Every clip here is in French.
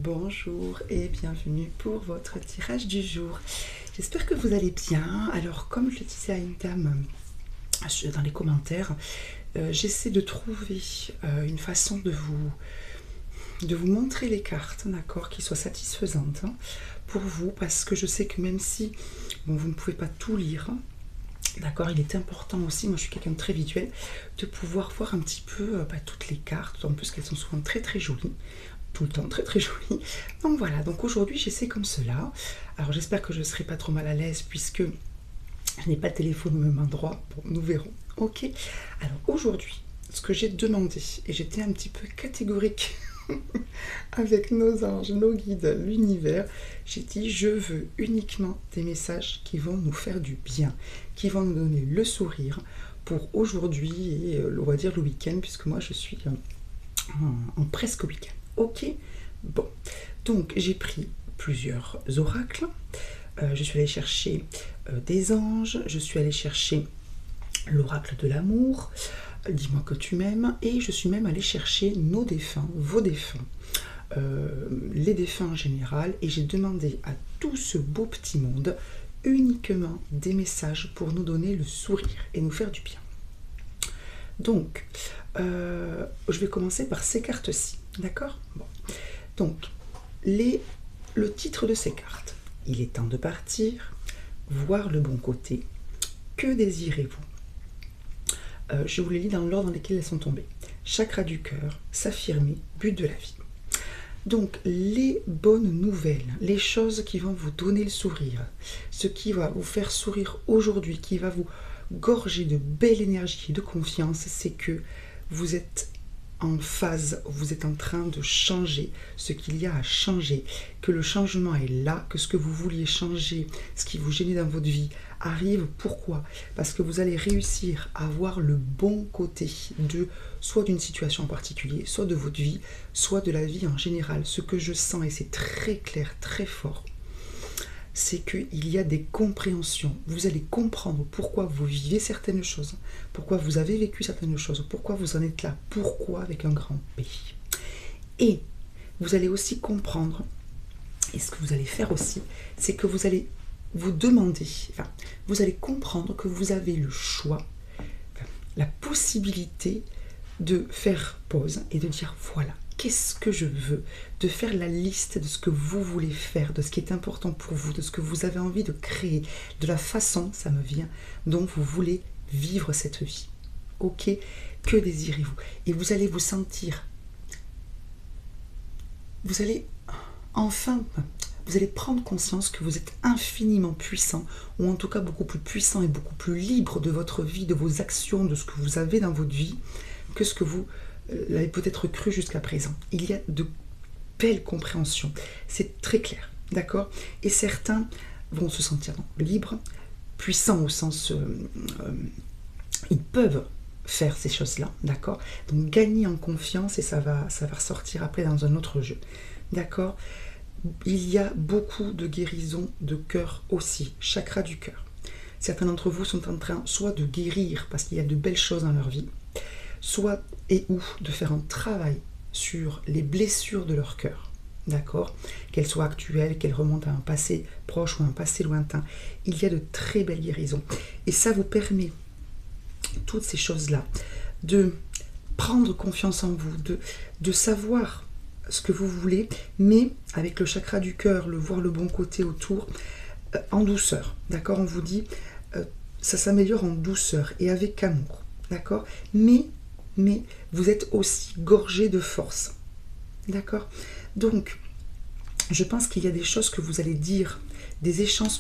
Bonjour et bienvenue pour votre tirage du jour. J'espère que vous allez bien. Alors, comme je le disais à une dame dans les commentaires, j'essaie de trouver une façon de vous montrer les cartes, d'accord, qui soient satisfaisantes pour vous, parce que je sais que même si vous ne pouvez pas tout lire, d'accord, il est important aussi, moi je suis quelqu'un de très visuel, de pouvoir voir un petit peu toutes les cartes, en plus qu'elles sont souvent très très jolies, tout le temps très très jolies. Donc voilà, donc aujourd'hui j'essaie comme cela. Alors j'espère que je ne serai pas trop mal à l'aise puisque je n'ai pas de téléphone au même endroit. Bon, nous verrons. Ok. Alors aujourd'hui, ce que j'ai demandé, et j'étais un petit peu catégorique avec nos anges, nos guides, l'univers, j'ai dit je veux uniquement des messages qui vont nous faire du bien, qui vont nous donner le sourire pour aujourd'hui et on va dire le week-end, puisque moi je suis en presque week-end. Ok. Bon, donc j'ai pris plusieurs oracles. Je suis allée chercher des anges, je suis allée chercher l'oracle de l'amour, dis-moi que tu m'aimes, et je suis même allée chercher nos défunts, vos défunts, les défunts en général, et j'ai demandé à tout ce beau petit monde uniquement des messages pour nous donner le sourire et nous faire du bien. Donc, je vais commencer par ces cartes-ci, d'accord? Bon. Donc, le titre de ces cartes, il est temps de partir, voir le bon côté. Que désirez-vous? Je vous les lis dans l'ordre dans lequel elles sont tombées. Chakra du cœur, s'affirmer, but de la vie. Donc, les bonnes nouvelles, les choses qui vont vous donner le sourire, ce qui va vous faire sourire aujourd'hui, qui va vous gorger de belle énergie et de confiance, c'est que vous êtes en phase, vous êtes en train de changer ce qu'il y a à changer, que le changement est là, que ce que vous vouliez changer, ce qui vous gênait dans votre vie, arrive. Pourquoi? Parce que vous allez réussir à voir le bon côté soit d'une situation en particulier, soit de votre vie, soit de la vie en général. Ce que je sens, et c'est très clair, très fort, c'est qu'il y a des compréhensions. Vous allez comprendre pourquoi vous vivez certaines choses, pourquoi vous avez vécu certaines choses, pourquoi vous en êtes là, pourquoi avec un grand P. Et vous allez aussi comprendre, et ce que vous allez faire aussi, c'est que vous allez vous demander, vous allez comprendre que vous avez le choix, la possibilité de faire pause et de dire voilà, qu'est-ce que je veux, de faire la liste de ce que vous voulez faire, de ce qui est important pour vous, de ce que vous avez envie de créer, de la façon, ça me vient, dont vous voulez vivre cette vie. Ok? Que désirez-vous? Et vous allez vous sentir, vous allez enfin, vous allez prendre conscience que vous êtes infiniment puissant, ou en tout cas beaucoup plus puissant et beaucoup plus libre de votre vie, de vos actions, de ce que vous avez dans votre vie, que ce que vous l'avez peut-être cru jusqu'à présent. Il y a de belles compréhensions, c'est très clair, d'accord? Et certains vont se sentir libres, puissants au sens... ils peuvent faire ces choses-là, d'accord? Donc gagner en confiance et ça va ressortir après dans un autre jeu, d'accord? Il y a beaucoup de guérisons de cœur aussi, chakra du cœur. Certains d'entre vous sont en train soit de guérir parce qu'il y a de belles choses dans leur vie, soit et ou de faire un travail sur les blessures de leur cœur, d'accord, qu'elles soient actuelles, qu'elles remontent à un passé proche ou un passé lointain. Il y a de très belles guérisons et ça vous permet, toutes ces choses-là, de prendre confiance en vous, de savoir ce que vous voulez, mais avec le chakra du cœur, le voir le bon côté autour, en douceur, d'accord? On vous dit, ça s'améliore en douceur et avec amour, d'accord? Mais vous êtes aussi gorgé de force, d'accord? Donc, je pense qu'il y a des choses que vous allez dire, des échanges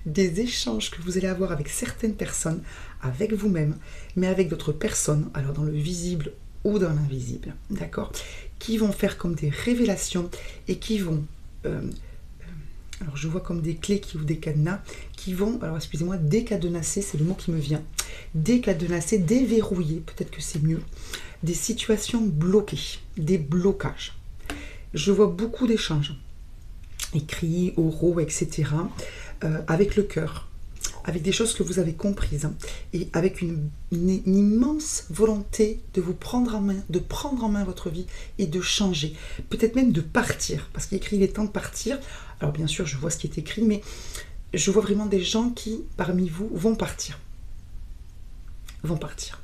des échanges que vous allez avoir avec certaines personnes, avec vous-même, mais avec d'autres personnes, alors dans le visible ou dans l'invisible, d'accord, qui vont faire comme des révélations et qui vont, alors je vois comme des clés qui ouvrent des cadenas, qui vont, alors excusez-moi, décadenasser, c'est le mot qui me vient, décadenasser, déverrouiller, peut-être que c'est mieux, des situations bloquées, des blocages. Je vois beaucoup d'échanges, écrits, oraux, etc., avec le cœur. avec des choses que vous avez comprises, hein, et avec une immense volonté de vous prendre en main, de prendre en main votre vie et de changer, peut-être même de partir, parce qu'il est écrit il est temps de partir. Alors bien sûr, je vois ce qui est écrit, mais je vois vraiment des gens qui, parmi vous, vont partir. Vont partir.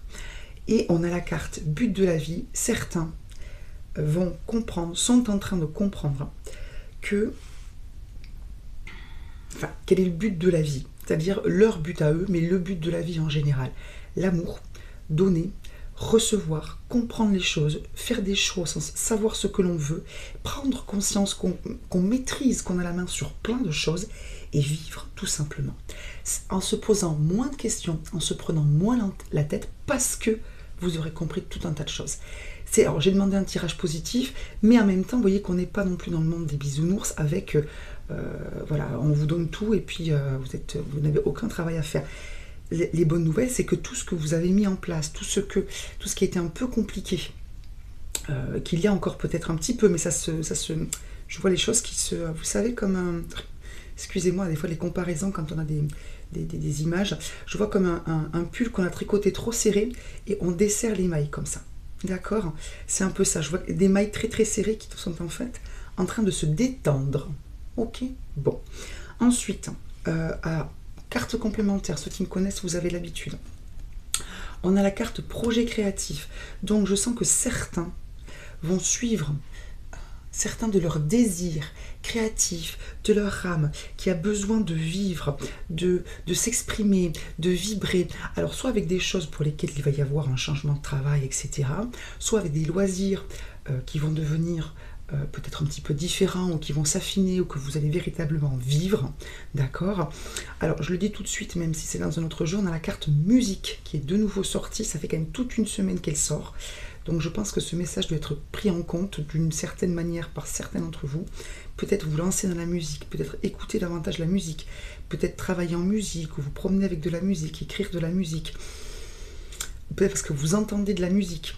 Et on a la carte but de la vie. Certains vont comprendre, sont en train de comprendre que, enfin, quel est le but de la vie, c'est-à-dire leur but à eux, mais le but de la vie en général. L'amour, donner, recevoir, comprendre les choses, faire des choix, savoir ce que l'on veut, prendre conscience qu'on maîtrise, qu'on a la main sur plein de choses et vivre tout simplement. En se posant moins de questions, en se prenant moins la tête, parce que vous aurez compris tout un tas de choses. Alors j'ai demandé un tirage positif, mais en même temps, vous voyez qu'on n'est pas non plus dans le monde des bisounours avec, voilà, on vous donne tout et puis vous n'avez aucun travail à faire. Les bonnes nouvelles, c'est que tout ce que vous avez mis en place, tout ce qui a été un peu compliqué, qu'il y a encore peut-être un petit peu, mais je vois les choses qui se, vous savez, comme excusez-moi, des fois les comparaisons quand on a des images, je vois comme un pull qu'on a tricoté trop serré et on desserre les mailles comme ça. D'accord? C'est un peu ça. Je vois des mailles très très serrées qui sont en fait en train de se détendre. Ok? Bon. Ensuite, à carte complémentaire, ceux qui me connaissent, vous avez l'habitude. On a la carte projet créatif. Donc je sens que certains vont suivre certains de leurs désirs créatifs, de leur âme, qui a besoin de vivre, de s'exprimer, de vibrer. Alors, soit avec des choses pour lesquelles il va y avoir un changement de travail, etc., soit avec des loisirs qui vont devenir peut-être un petit peu différents, ou qui vont s'affiner, ou que vous allez véritablement vivre, d'accord? Alors, je le dis tout de suite, même si c'est dans un autre jeu, on a la carte musique qui est de nouveau sortie, ça fait quand même toute une semaine qu'elle sort. Donc je pense que ce message doit être pris en compte d'une certaine manière par certains d'entre vous. Peut-être vous lancer dans la musique, peut-être écouter davantage la musique, peut-être travailler en musique, ou vous promener avec de la musique, écrire de la musique. Peut-être parce que vous entendez de la musique,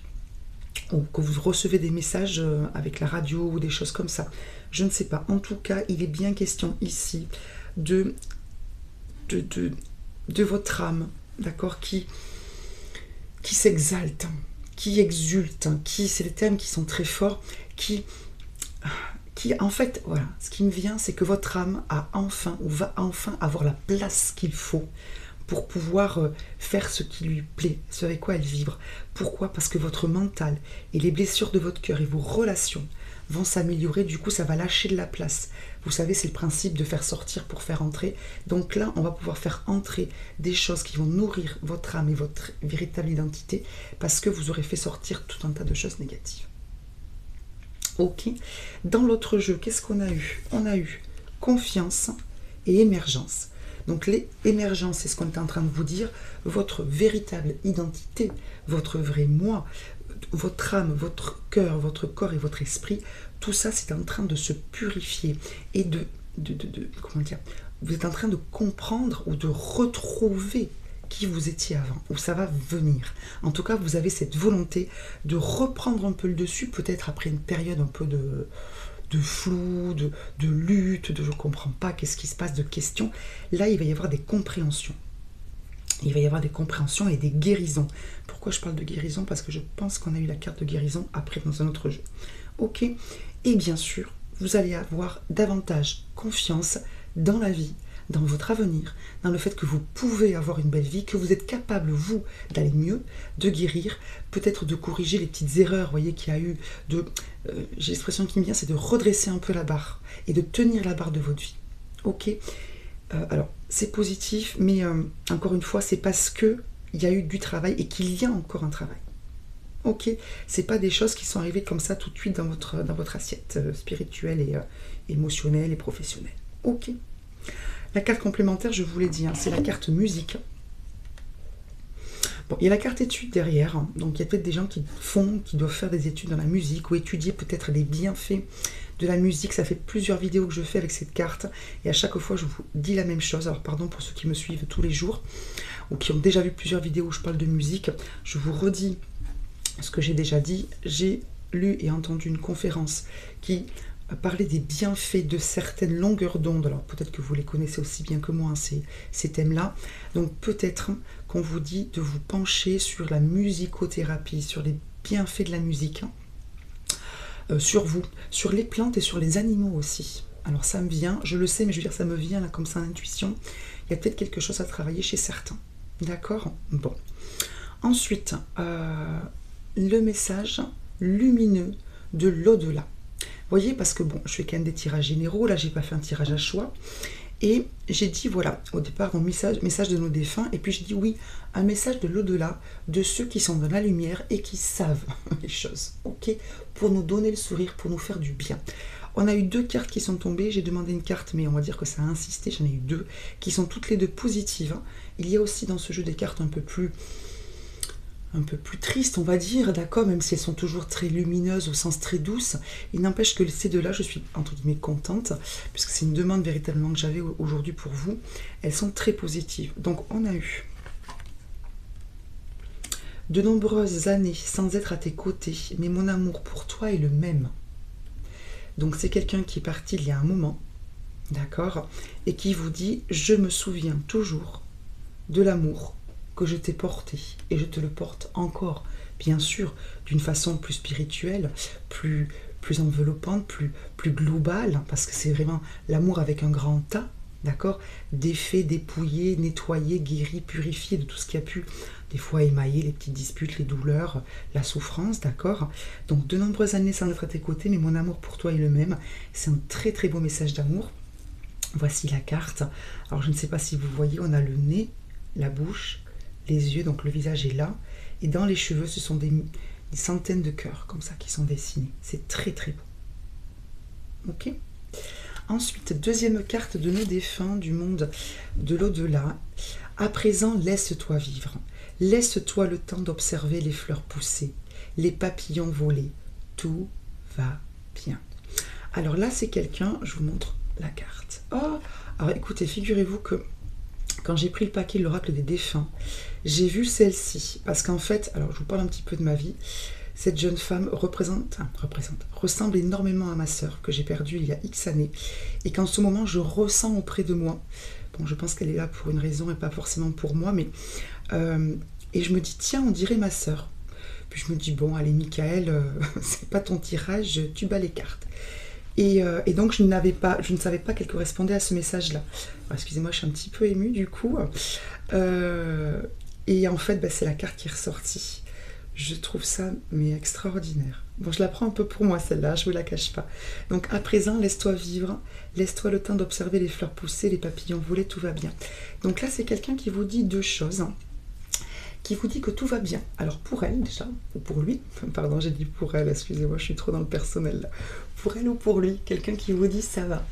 ou que vous recevez des messages avec la radio, ou des choses comme ça. Je ne sais pas. En tout cas, il est bien question ici de votre âme, d'accord, qui s'exalte, qui exulte, c'est des thèmes qui sont très forts, qui en fait, voilà, ce qui me vient, c'est que votre âme a enfin, ou va enfin avoir la place qu'il faut pour pouvoir faire ce qui lui plaît, ce avec quoi elle vibre. Pourquoi? Parce que votre mental et les blessures de votre cœur et vos relations vont s'améliorer, du coup ça va lâcher de la place. Vous savez, c'est le principe de faire sortir pour faire entrer. Donc là, on va pouvoir faire entrer des choses qui vont nourrir votre âme et votre véritable identité, parce que vous aurez fait sortir tout un tas de choses négatives. Ok. Dans l'autre jeu, qu'est-ce qu'on a eu? On a eu confiance et émergence. Donc l'émergence, c'est ce qu'on est en train de vous dire, votre véritable identité, votre vrai moi, votre âme, votre cœur, votre corps et votre esprit, tout ça c'est en train de se purifier et comment dire, vous êtes en train de comprendre ou de retrouver qui vous étiez avant, où ça va venir. En tout cas, vous avez cette volonté de reprendre un peu le dessus, peut-être après une période un peu de flou, de lutte, de je ne comprends pas, qu'est-ce qui se passe, de questions. Là, il va y avoir des compréhensions. Il va y avoir des compréhensions et des guérisons. Pourquoi je parle de guérison? Parce que je pense qu'on a eu la carte de guérison après dans un autre jeu. Ok. Et bien sûr, vous allez avoir davantage confiance dans la vie, dans votre avenir, dans le fait que vous pouvez avoir une belle vie, que vous êtes capable, vous, d'aller mieux, de guérir, peut-être de corriger les petites erreurs, vous voyez, qu'il y a eu, j'ai l'expression qui me vient, c'est de redresser un peu la barre et de tenir la barre de votre vie. Ok. Alors, c'est positif, mais encore une fois, c'est parce qu'il y a eu du travail et qu'il y a encore un travail. Ok, c'est pas des choses qui sont arrivées comme ça tout de suite dans votre assiette spirituelle et émotionnelle et professionnelle. Ok. La carte complémentaire, je vous l'ai dit, hein, c'est la carte musique. Bon, il y a la carte études derrière, hein, donc il y a peut-être des gens qui doivent faire des études dans la musique ou étudier peut-être les bienfaits de la musique. Ça fait plusieurs vidéos que je fais avec cette carte et à chaque fois je vous dis la même chose. Alors pardon pour ceux qui me suivent tous les jours ou qui ont déjà vu plusieurs vidéos où je parle de musique, je vous redis ce que j'ai déjà dit. J'ai lu et entendu une conférence qui parler des bienfaits de certaines longueurs d'onde. Alors peut-être que vous les connaissez aussi bien que moi, hein, ces thèmes-là. Donc peut-être qu'on vous dit de vous pencher sur la musicothérapie, sur les bienfaits de la musique, hein, sur vous, sur les plantes et sur les animaux aussi. Alors ça me vient, je le sais, mais je veux dire, ça me vient là comme ça, intuition. Il y a peut-être quelque chose à travailler chez certains. D'accord? Bon. Ensuite, le message lumineux de l'au-delà. Vous voyez, parce que bon, je fais quand même des tirages généraux, là j'ai pas fait un tirage à choix, et j'ai dit voilà, au départ un message de nos défunts, et puis j'ai dit oui, un message de l'au-delà, de ceux qui sont dans la lumière et qui savent les choses, ok, pour nous donner le sourire, pour nous faire du bien. On a eu 2 cartes qui sont tombées, j'ai demandé une carte, mais on va dire que ça a insisté, j'en ai eu 2, qui sont toutes les 2 positives. Il y a aussi dans ce jeu des cartes un peu plus tristes, on va dire, d'accord, même si elles sont toujours très lumineuses, au sens très douce. Il n'empêche que ces 2-là, je suis, entre guillemets, contente, puisque c'est une demande véritablement que j'avais aujourd'hui pour vous. Elles sont très positives. Donc, on a eu de nombreuses années sans être à tes côtés, mais mon amour pour toi est le même. Donc, c'est quelqu'un qui est parti il y a un moment, d'accord, et qui vous dit « Je me souviens toujours de l'amour que je t'ai porté et je te le porte encore, bien sûr, d'une façon plus spirituelle, plus enveloppante, plus globale, parce que c'est vraiment l'amour avec un grand A, d'accord, défait, dépouillé, nettoyé, guéri, purifié de tout ce qui a pu des fois émailler les petites disputes, les douleurs, la souffrance, d'accord. Donc de nombreuses années sans être à tes côtés, mais mon amour pour toi est le même. C'est un très très beau message d'amour. Voici la carte. Alors je ne sais pas si vous voyez, on a le nez, la bouche, les yeux, donc le visage est là, et dans les cheveux, ce sont des centaines de cœurs, comme ça, qui sont dessinés. C'est très très beau. Ok. Ensuite, deuxième carte de nos défunts du monde de l'au-delà. À présent, laisse-toi vivre. Laisse-toi le temps d'observer les fleurs pousser, les papillons voler. Tout va bien. Alors là, c'est quelqu'un, je vous montre la carte. Oh, alors écoutez, figurez-vous que quand j'ai pris le paquet de l'oracle des défunts, j'ai vu celle-ci, parce qu'en fait, alors je vous parle un petit peu de ma vie, cette jeune femme ressemble énormément à ma sœur, que j'ai perdue il y a X années, et qu'en ce moment, je ressens auprès de moi. Bon, je pense qu'elle est là pour une raison, et pas forcément pour moi, mais... et je me dis, tiens, on dirait ma sœur. Puis je me dis, bon, allez, Michael, c'est pas ton tirage, tu bats les cartes. Et donc je ne savais pas qu'elle correspondait à ce message-là. Excusez-moi, je suis un petit peu émue du coup. Et en fait, c'est la carte qui est ressortie. Je trouve ça mais extraordinaire. Bon, je la prends un peu pour moi celle-là, je ne vous la cache pas. Donc à présent, laisse-toi vivre, laisse-toi le temps d'observer les fleurs pousser, les papillons voler, tout va bien. Donc là, c'est quelqu'un qui vous dit 2 choses. Qui vous dit que tout va bien. Alors pour elle déjà, ou pour lui, pardon j'ai dit pour elle, excusez-moi, je suis trop dans le personnel là. Pour elle ou pour lui, quelqu'un qui vous dit ça va,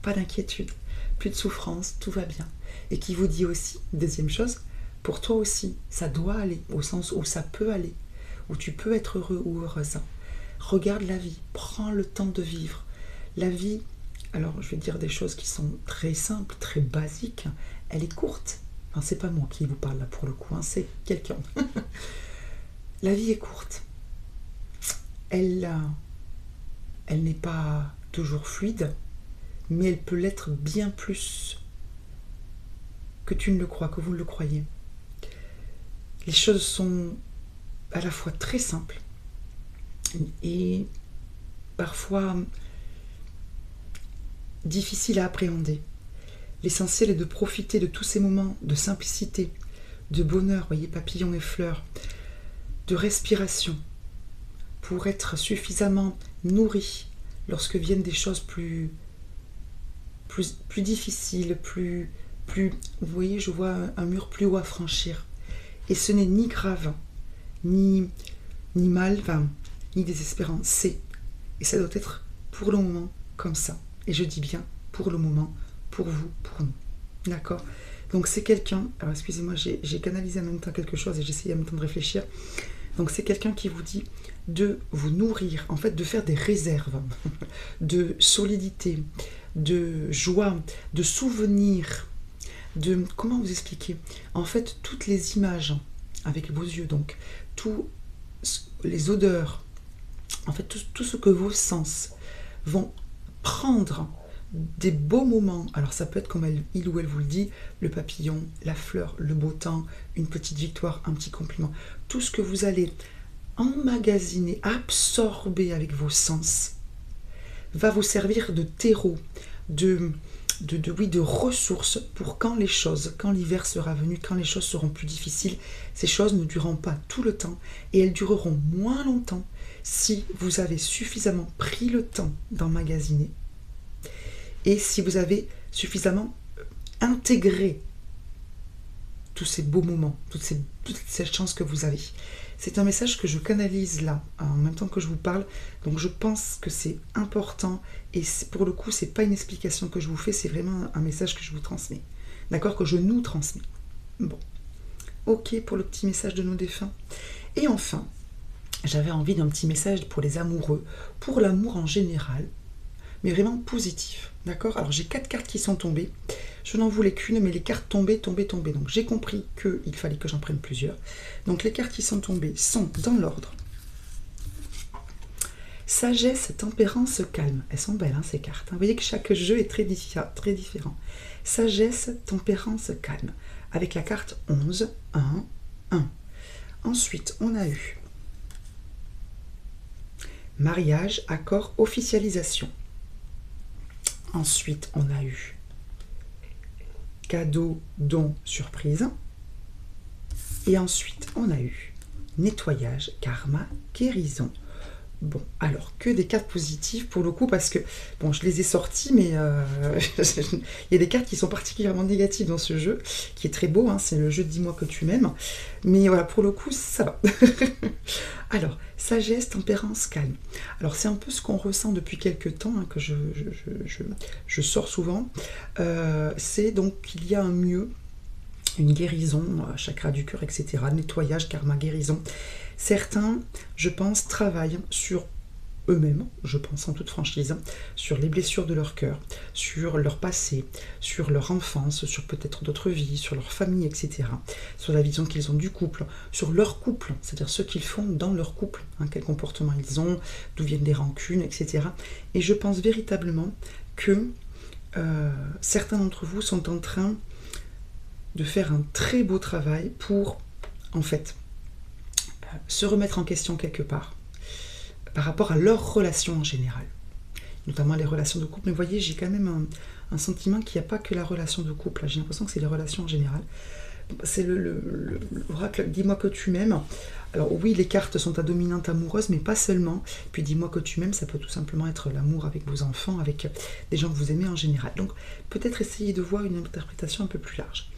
pas d'inquiétude, plus de souffrance, tout va bien. Et qui vous dit aussi, deuxième chose, pour toi aussi, ça doit aller, au sens où ça peut aller, où tu peux être heureux ou heureuse. Regarde la vie, prends le temps de vivre. La vie, alors je vais dire des choses qui sont très simples, très basiques, elle est courte. Enfin, c'est pas moi qui vous parle là pour le coup, hein, c'est quelqu'un. La vie est courte. Elle n'est pas toujours fluide, mais elle peut l'être bien plus que tu ne le crois, que vous le croyez. Les choses sont à la fois très simples et parfois difficiles à appréhender. L'essentiel est de profiter de tous ces moments de simplicité, de bonheur, voyez, papillons et fleurs, de respiration, pour être suffisamment nourri lorsque viennent des choses plus difficiles, vous voyez, je vois un mur plus haut à franchir. Et ce n'est ni grave, ni mal, ni désespérant, c'est. Et ça doit être pour le moment comme ça. Et je dis bien pour le moment, pour vous, pour nous. D'accord? Donc c'est quelqu'un, alors excusez-moi, j'ai canalisé en même temps quelque chose et j'essayais en même temps de réfléchir. Donc c'est quelqu'un qui vous dit de vous nourrir, en fait de faire des réserves de solidité, de joie, de souvenirs, de, comment vous expliquer? En fait, toutes les images, avec vos yeux donc, tous les odeurs, en fait tout ce que vos sens vont prendre des beaux moments. Alors ça peut être comme il ou elle vous le dit, le papillon, la fleur, le beau temps, une petite victoire, un petit compliment. Tout ce que vous allez emmagasiner, absorber avec vos sens, va vous servir de terreau, de ressources pour quand l'hiver sera venu, quand les choses seront plus difficiles, ces choses ne dureront pas tout le temps et elles dureront moins longtemps si vous avez suffisamment pris le temps d'emmagasiner et si vous avez suffisamment intégré tous ces beaux moments, toutes ces chances que vous avez. C'est un message que je canalise là, en même temps que je vous parle, donc je pense que c'est important, et pour le coup, c'est pas une explication que je vous fais, c'est vraiment un message que je vous transmets. D'accord? Que je nous transmets. Bon. Ok pour le petit message de nos défunts. Et enfin, j'avais envie d'un petit message pour les amoureux, pour l'amour en général, mais vraiment positif. D'accord? Alors j'ai 4 cartes qui sont tombées. Je n'en voulais qu'une, mais les cartes tombaient. Donc j'ai compris qu'il fallait que j'en prenne plusieurs. Donc les cartes qui sont tombées sont dans l'ordre. Sagesse, tempérance, calme. Elles sont belles, hein, ces cartes. Vous voyez que chaque jeu est très différent. Sagesse, tempérance, calme. Avec la carte 11, 1, 1. Ensuite, on a eu mariage, accord, officialisation. Ensuite, on a eu cadeau, don, surprise. Et ensuite, on a eu nettoyage, karma, guérison. Bon, alors, que des cartes positives pour le coup, parce que, bon, je les ai sorties, mais il y a des cartes qui sont particulièrement négatives dans ce jeu, qui est très beau, hein, c'est le jeu Dis-moi que tu m'aimes. Mais voilà, pour le coup, ça va. Alors, sagesse, tempérance, calme. Alors, c'est un peu ce qu'on ressent depuis quelques temps, hein, que je sors souvent. C'est donc qu'il y a un mieux, une guérison, chakra du cœur, etc. Nettoyage, karma, guérison. Certains, je pense, travaillent sur eux-mêmes, je pense en toute franchise, sur les blessures de leur cœur, sur leur passé, sur leur enfance, sur peut-être d'autres vies, sur leur famille, etc. Sur la vision qu'ils ont du couple, sur leur couple, c'est-à-dire ce qu'ils font dans leur couple, hein, quel comportement ils ont, d'où viennent les rancunes, etc. Et je pense véritablement que certains d'entre vous sont en train de faire un très beau travail pour, en fait, se remettre en question quelque part par rapport à leurs relations en général, notamment les relations de couple. Mais vous voyez, j'ai quand même un sentiment qu'il n'y a pas que la relation de couple. J'ai l'impression que c'est les relations en général. C'est l'oracle Dis-moi que tu m'aimes. Alors oui, les cartes sont à dominante amoureuse, mais pas seulement. Puis Dis-moi que tu m'aimes, ça peut tout simplement être l'amour avec vos enfants, avec des gens que vous aimez en général. Donc peut-être essayer de voir une interprétation un peu plus large.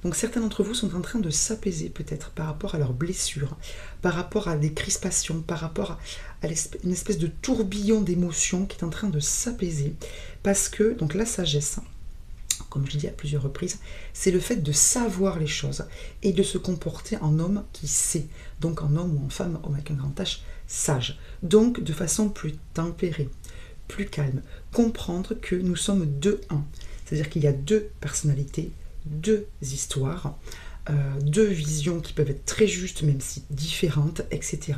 Donc certains d'entre vous sont en train de s'apaiser peut-être par rapport à leurs blessures, par rapport à des crispations, par rapport à une espèce de tourbillon d'émotions qui est en train de s'apaiser. Parce que, donc la sagesse, comme je l'ai dit à plusieurs reprises, c'est le fait de savoir les choses et de se comporter en homme qui sait. Donc en homme ou en femme, homme avec un grand H, sage. Donc de façon plus tempérée, plus calme. Comprendre que nous sommes 2-1. C'est-à-dire qu'il y a 2 personnalités, 2 histoires, 2 visions qui peuvent être très justes, même si différentes, etc.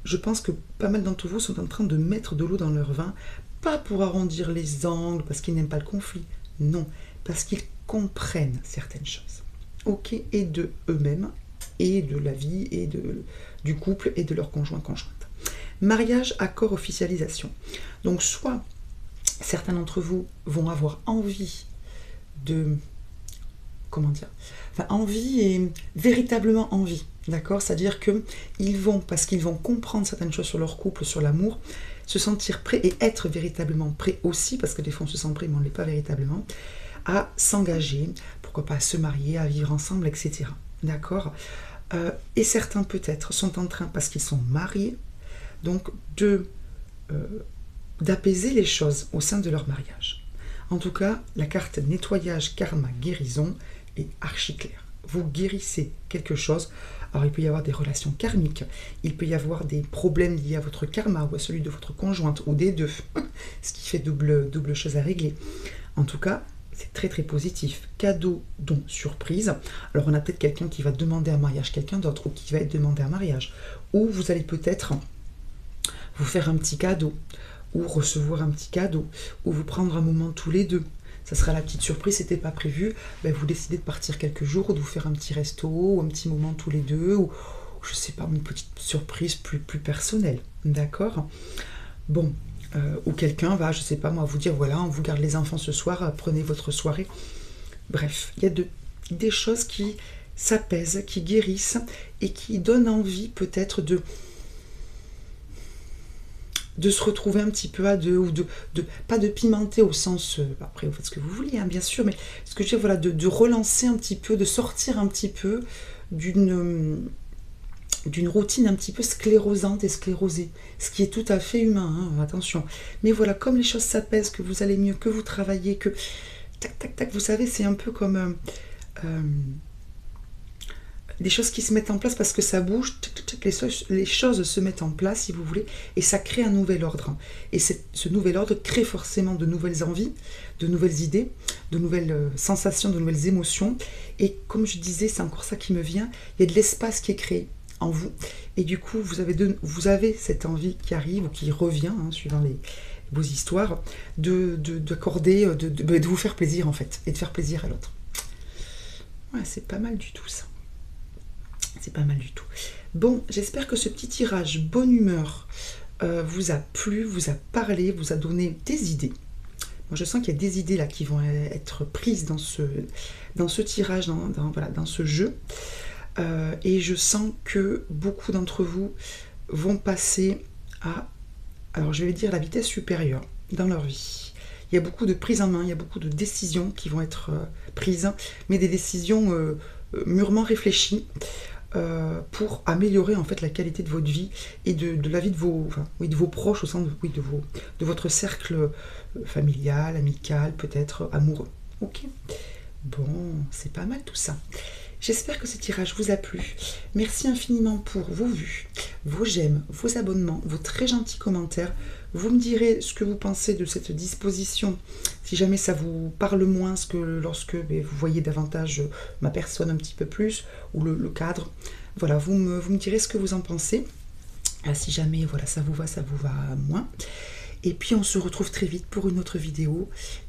Je pense que pas mal d'entre vous sont en train de mettre de l'eau dans leur vin, pas pour arrondir les angles, parce qu'ils n'aiment pas le conflit, non, parce qu'ils comprennent certaines choses. Ok, et de eux-mêmes, et de la vie, et du couple, et de leur conjoint-conjointe. Mariage, accord, officialisation. Donc soit certains d'entre vous vont avoir envie de... comment dire, enfin envie et véritablement envie, d'accord, c'est-à-dire que ils vont, parce qu'ils vont comprendre certaines choses sur leur couple, sur l'amour, se sentir prêts et être véritablement prêts aussi, parce que des fois on se sent prêt mais on ne l'est pas véritablement, à s'engager, pourquoi pas à se marier, à vivre ensemble, etc. D'accord, et certains peut-être sont en train, parce qu'ils sont mariés, donc d'apaiser les choses au sein de leur mariage. En tout cas, la carte nettoyage, karma, guérison est archi claire. Vous guérissez quelque chose. Alors, il peut y avoir des relations karmiques, il peut y avoir des problèmes liés à votre karma ou à celui de votre conjointe ou des deux, ce qui fait double chose à régler. En tout cas, c'est très très positif. Cadeau, don, surprise. Alors, on a peut-être quelqu'un qui va demander un mariage quelqu'un d'autre ou qui va être demandé un mariage. Ou vous allez peut-être vous faire un petit cadeau. ou recevoir un petit cadeau, ou vous prendre un moment tous les deux. Ça sera la petite surprise, c'était pas prévu, ben vous décidez de partir quelques jours, ou de vous faire un petit resto, ou un petit moment tous les deux, ou je sais pas, une petite surprise plus personnelle, d'accord? Bon, ou quelqu'un va, je sais pas moi, vous dire, voilà, on vous garde les enfants ce soir, prenez votre soirée. Bref, il y a des choses qui s'apaisent, qui guérissent, et qui donnent envie peut-être de se retrouver un petit peu à deux, ou pas de pimenter au sens, après vous faites ce que vous voulez, hein, bien sûr, mais ce que je veux dire, voilà, de relancer un petit peu, de sortir un petit peu d'une routine un petit peu sclérosante et sclérosée, ce qui est tout à fait humain, hein, attention. Mais voilà, comme les choses s'apaisent, que vous allez mieux, que vous travaillez, que tac, tac, tac, vous savez, c'est un peu comme des choses qui se mettent en place parce que ça bouge, les choses se mettent en place, si vous voulez, et ça crée un nouvel ordre. Et ce nouvel ordre crée forcément de nouvelles envies, de nouvelles idées, de nouvelles sensations, de nouvelles émotions. Et comme je disais, c'est encore ça qui me vient, il y a de l'espace qui est créé en vous. Et du coup, vous avez cette envie qui arrive ou qui revient, hein, suivant vos histoires, d'accorder, de vous faire plaisir en fait, et de faire plaisir à l'autre. Ouais, c'est pas mal du tout ça. C'est pas mal du tout. Bon, j'espère que ce petit tirage bonne humeur vous a plu, vous a parlé, vous a donné des idées. Moi, je sens qu'il y a des idées là qui vont être prises dans ce tirage, voilà, dans ce jeu. Et je sens que beaucoup d'entre vous vont passer à, alors je vais dire, la vitesse supérieure dans leur vie. Il y a beaucoup de prises en main, il y a beaucoup de décisions qui vont être prises, mais des décisions mûrement réfléchies, pour améliorer en fait la qualité de votre vie et de la vie de vos proches, au sein de votre cercle familial, amical, peut-être amoureux. Ok. Bon, c'est pas mal tout ça. J'espère que ce tirage vous a plu. Merci infiniment pour vos vues, vos j'aime, vos abonnements, vos très gentils commentaires. Vous me direz ce que vous pensez de cette disposition, si jamais ça vous parle moins que lorsque vous voyez davantage ma personne un petit peu plus, ou le cadre. Voilà, vous me direz ce que vous en pensez. Si jamais voilà, ça vous va moins. Et puis on se retrouve très vite pour une autre vidéo.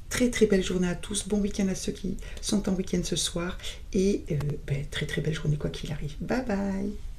Très très belle journée à tous, bon week-end à ceux qui sont en week-end ce soir, et très très belle journée quoi qu'il arrive. Bye bye.